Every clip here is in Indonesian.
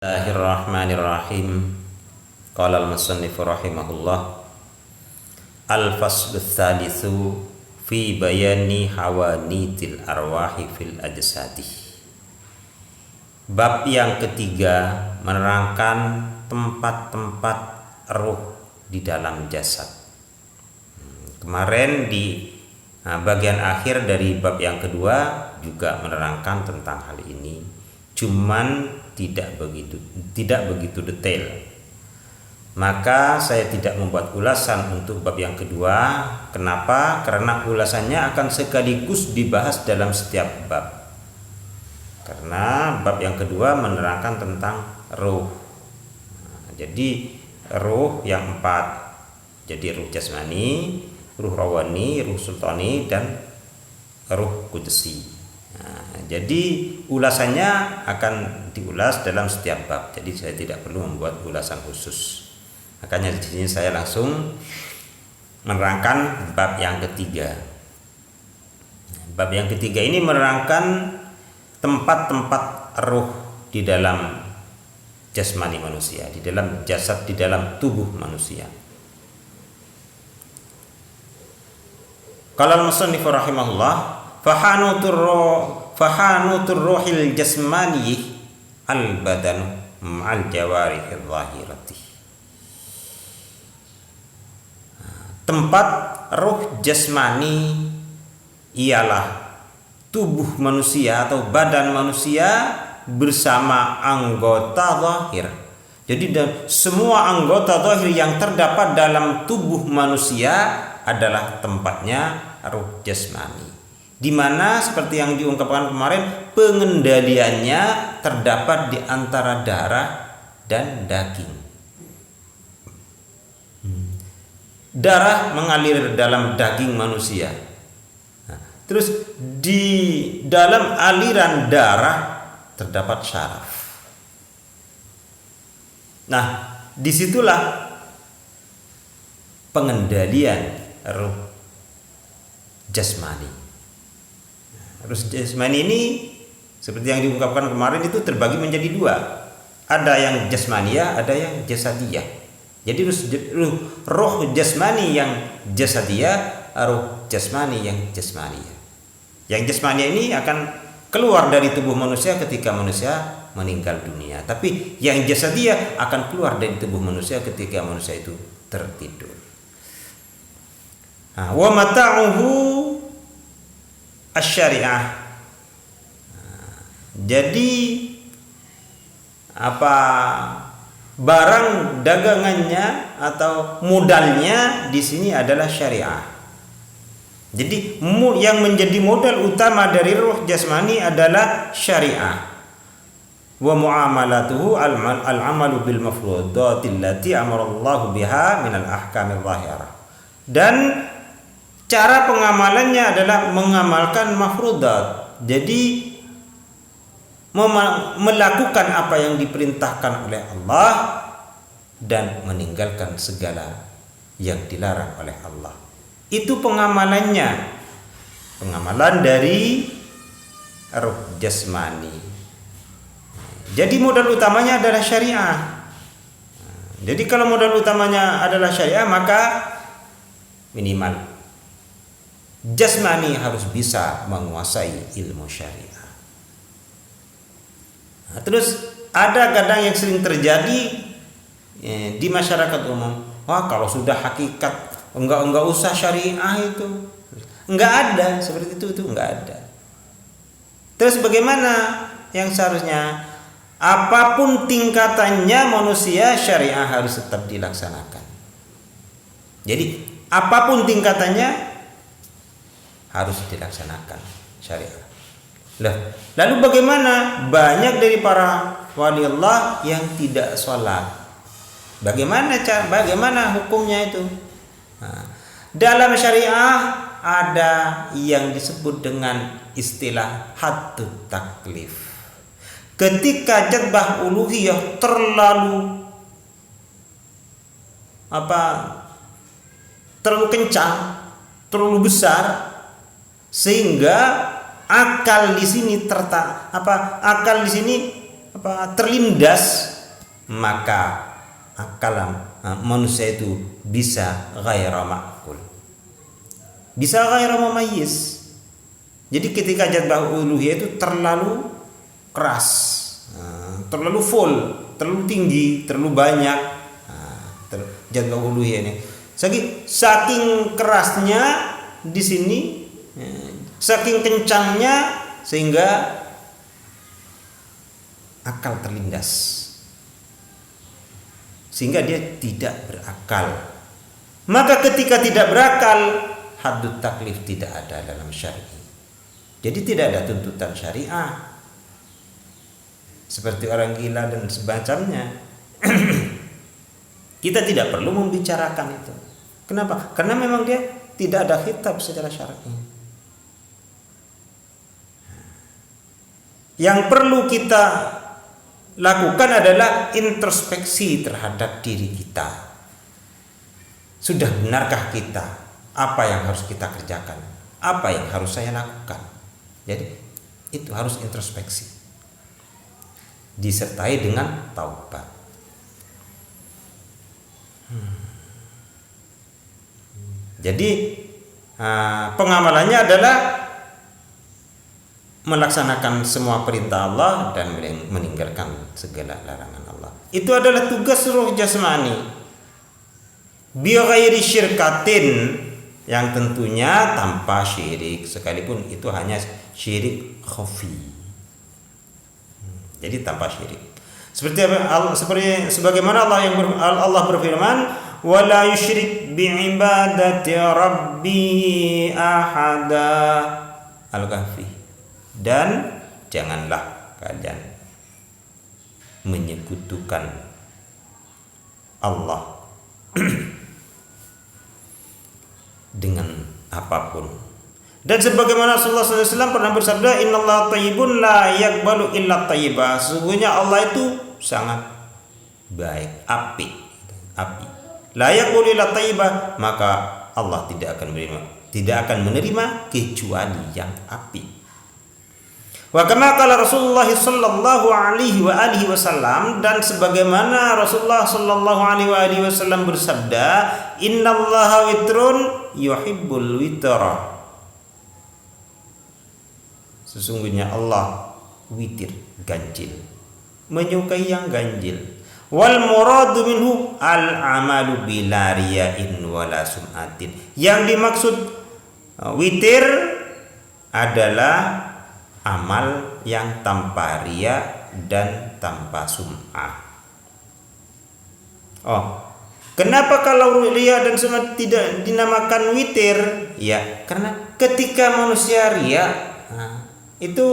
Bismillahirrahmanirrahim. Qala al-musannif rahimahullah, al-faslu tsalitsu fi bayani hawanitil arwahi fil ajsadi. Bab yang ketiga menerangkan tempat-tempat ruh di dalam jasad. Kemarin di bagian akhir dari bab yang kedua juga menerangkan tentang hal ini, cuman tidak begitu detail. Maka saya tidak membuat ulasan untuk bab yang kedua. Kenapa? Karena ulasannya akan sekaligus dibahas dalam setiap bab. Karena bab yang kedua menerangkan tentang ruh. Jadi ruh yang 4. Jadi ruh jasmani, ruh rawani, ruh sultani, dan ruh qudsi. Jadi ulasannya akan diulas dalam setiap bab. Jadi saya tidak perlu membuat ulasan khusus. Makanya di sini saya langsung menerangkan bab yang ketiga. Bab yang ketiga ini menerangkan tempat-tempat ruh di dalam jasmani manusia, di dalam jasad, di dalam tubuh manusia. Qala al-musannif rahimahullah, fahanutur ruhil jasmani al-badanu ma'al jawarihil zahirati. Tempat ruh jasmani ialah tubuh manusia atau badan manusia bersama anggota zahir. Jadi semua anggota zahir yang terdapat dalam tubuh manusia adalah tempatnya ruh jasmani, di mana seperti yang diungkapkan kemarin, pengendaliannya terdapat di antara darah dan daging. Darah mengalir dalam daging manusia. Terus di dalam aliran darah terdapat syaraf. Nah, disitulah pengendalian ruh jasmani. Ruh jasmani ini seperti yang diungkapkan kemarin itu terbagi menjadi 2. Ada yang jasmaniyah, ada yang jasadiyah. Jadi ruh jasmani yang jasadiyah, ruh jasmani yang jasmaniyah. Yang jasmaniyah ini akan keluar dari tubuh manusia ketika manusia meninggal dunia. Tapi yang jasadiyah akan keluar dari tubuh manusia ketika manusia itu tertidur. Wa mata'uhu asy-syari'ah. Jadi barang dagangannya atau modalnya di sini adalah syariah. Jadi yang menjadi modal utama dari ruh jasmani adalah syariah. Wa muamalatuhu al-amalu bil mafruḍati allati amara Allah biha min al-ahkamil zahirah. Dan cara pengamalannya adalah mengamalkan mafrudat. Jadi melakukan apa yang diperintahkan oleh Allah dan meninggalkan segala yang dilarang oleh Allah. Itu pengamalannya. Pengamalan dari ruh jasmani. Jadi modal utamanya adalah syariah. Jadi kalau modal utamanya adalah syariah, maka minimal jasmani harus bisa menguasai ilmu syariah. Nah, terus ada kadang yang sering terjadi di masyarakat umum, wah kalau sudah hakikat enggak usah syariah itu. Enggak ada seperti itu enggak ada. Terus bagaimana yang seharusnya? Apapun tingkatannya manusia, syariah harus tetap dilaksanakan. Jadi apapun tingkatannya harus dilaksanakan syariah. Lalu bagaimana banyak dari para wali Allah yang tidak sholat? Bagaimana hukumnya itu? Nah, dalam syariah ada yang disebut dengan istilah haddut taklif. Ketika jadbah uluhiyah terlalu kencang, terlalu besar, sehingga akal di sini terlindas, maka akal manusia itu bisa ghaira ma'qul, bisa ghaira mumayyiz. Jadi ketika jazbah uluhiyah itu terlalu keras, terlalu full, terlalu tinggi, terlalu banyak, jazbah uluhiyah ini. Saking kerasnya di sini, saking kencangnya sehingga akal terlindas, sehingga dia tidak berakal. Maka ketika tidak berakal, haddut taklif tidak ada dalam syariat. Jadi tidak ada tuntutan syariah seperti orang gila dan semacamnya. Kita tidak perlu membicarakan itu. Kenapa? Karena memang dia tidak ada khitab secara syar'i. Yang perlu kita lakukan adalah introspeksi terhadap diri kita. Sudah benarkah kita? Apa yang harus kita kerjakan? Apa yang harus saya lakukan? Jadi itu harus introspeksi, disertai dengan taubat. Jadi pengamalannya adalah melaksanakan semua perintah Allah dan meninggalkan segala larangan Allah. Itu adalah tugas ruh jasmani bi ghairi syirkatin, yang tentunya tanpa syirik, sekalipun itu hanya syirik khafi. Jadi tanpa syirik. Sebagaimana Allah berfirman, wala yusyrik bi'ibadati rabbi ahada, Al-Kahfi. Dan janganlah kalian menyekutukan Allah dengan apapun. Dan sebagaimana Rasulullah SAW pernah bersabda, innallaha thayyibun la yaqbalu illa thayyiba. Sesungguhnya Allah itu sangat baik, api. La yaqbalu illa thayyiba, maka Allah tidak akan menerima kecuali yang api. Wa kama qala Rasulullah sallallahu alaihi wa alihi wasallam, dan sebagaimana Rasulullah sallallahu alaihi wa alihi wasallam bersabda, innallaha witrun yuhibbul witra. Sesungguhnya Allah witir, ganjil, menyukai yang ganjil. Wal muradu minhu al amalu bila riya'in wala sum'atin. Yang dimaksud witir adalah amal yang tanpa riya dan tanpa sum'ah. Kenapa kalau riya dan sum'ah tidak dinamakan witir? Ya, karena ketika manusia riya, itu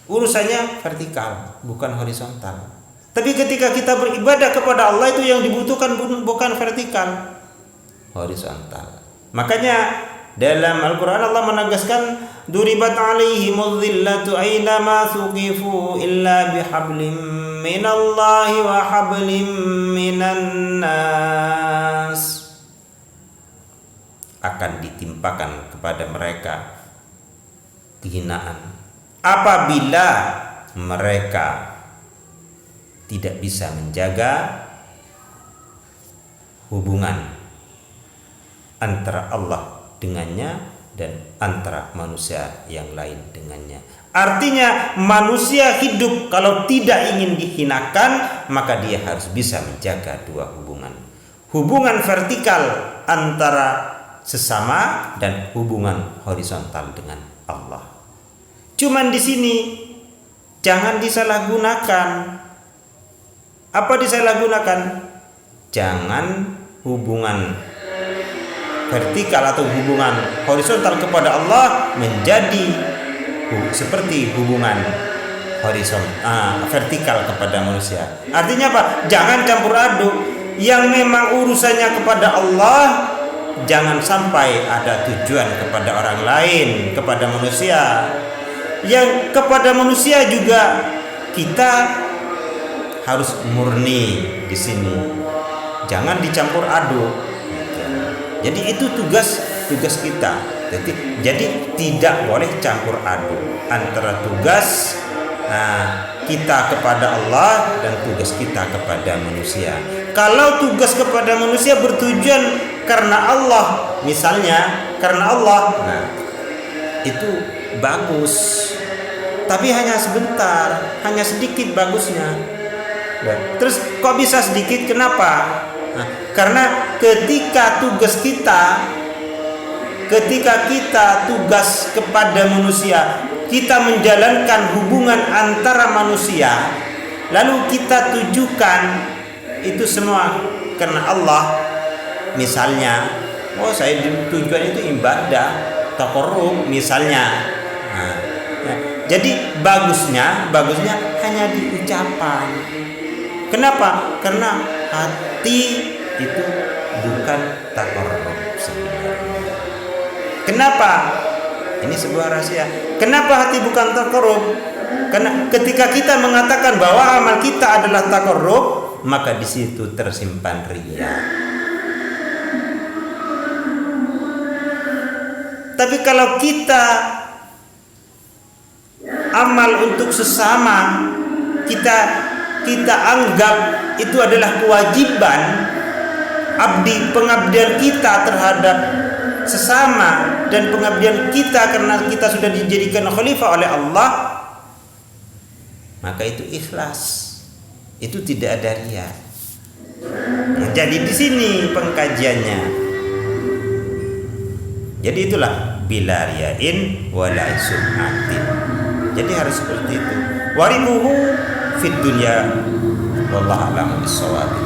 urusannya vertikal, bukan horizontal. Tapi ketika kita beribadah kepada Allah, itu yang dibutuhkan bukan vertikal, horizontal. Makanya dalam Al-Quran Allah menegaskan, duribat alaihimul dhillatu aynama thuqifu illa bihablim minallahi wa hablim minan nas. Akan ditimpakan kepada mereka kehinaan apabila mereka tidak bisa menjaga hubungan antara Allah dengannya dan antara manusia yang lain dengannya. Artinya manusia hidup kalau tidak ingin dihinakan, maka dia harus bisa menjaga dua hubungan. Hubungan vertikal antara sesama dan hubungan horizontal dengan Allah. Cuman di sini jangan disalahgunakan. Apa disalahgunakan? Jangan hubungan vertikal atau hubungan horizontal kepada Allah menjadi seperti hubungan vertikal kepada manusia. Artinya apa? Jangan campur aduk. Yang memang urusannya kepada Allah, jangan sampai ada tujuan kepada orang lain, kepada manusia. Yang kepada manusia juga kita harus murni di sini. Jangan dicampur aduk. Jadi itu tugas kita. Jadi tidak boleh campur aduk antara tugas kita kepada Allah dan tugas kita kepada manusia. Kalau tugas kepada manusia bertujuan karena Allah, misalnya karena Allah, nah itu bagus. Tapi hanya sebentar, hanya sedikit bagusnya. Terus kok bisa sedikit? Kenapa? Nah, karena ketika kita tugas kepada manusia, kita menjalankan hubungan antara manusia, lalu kita tujukan itu semua karena Allah. Misalnya, saya tujuan itu ibadah, taqarrub misalnya. Nah, jadi bagusnya hanya di ucapan. Kenapa? Karena hati itu bukan taqarrub sebenarnya. Kenapa? Ini sebuah rahasia. Kenapa hati bukan taqarrub? Karena ketika kita mengatakan bahwa amal kita adalah taqarrub, maka di situ tersimpan riya. Tapi kalau kita amal untuk sesama, kita anggap itu adalah kewajiban pengabdian kita terhadap sesama dan pengabdian kita karena kita sudah dijadikan khalifah oleh Allah, maka itu ikhlas. Itu tidak ada riya. Nah, jadi di sini pengkajiannya. Jadi itulah bila riyain wala sum'atin. Jadi harus seperti itu. Warimuhu fid dunya wallahu a'lam bissawab.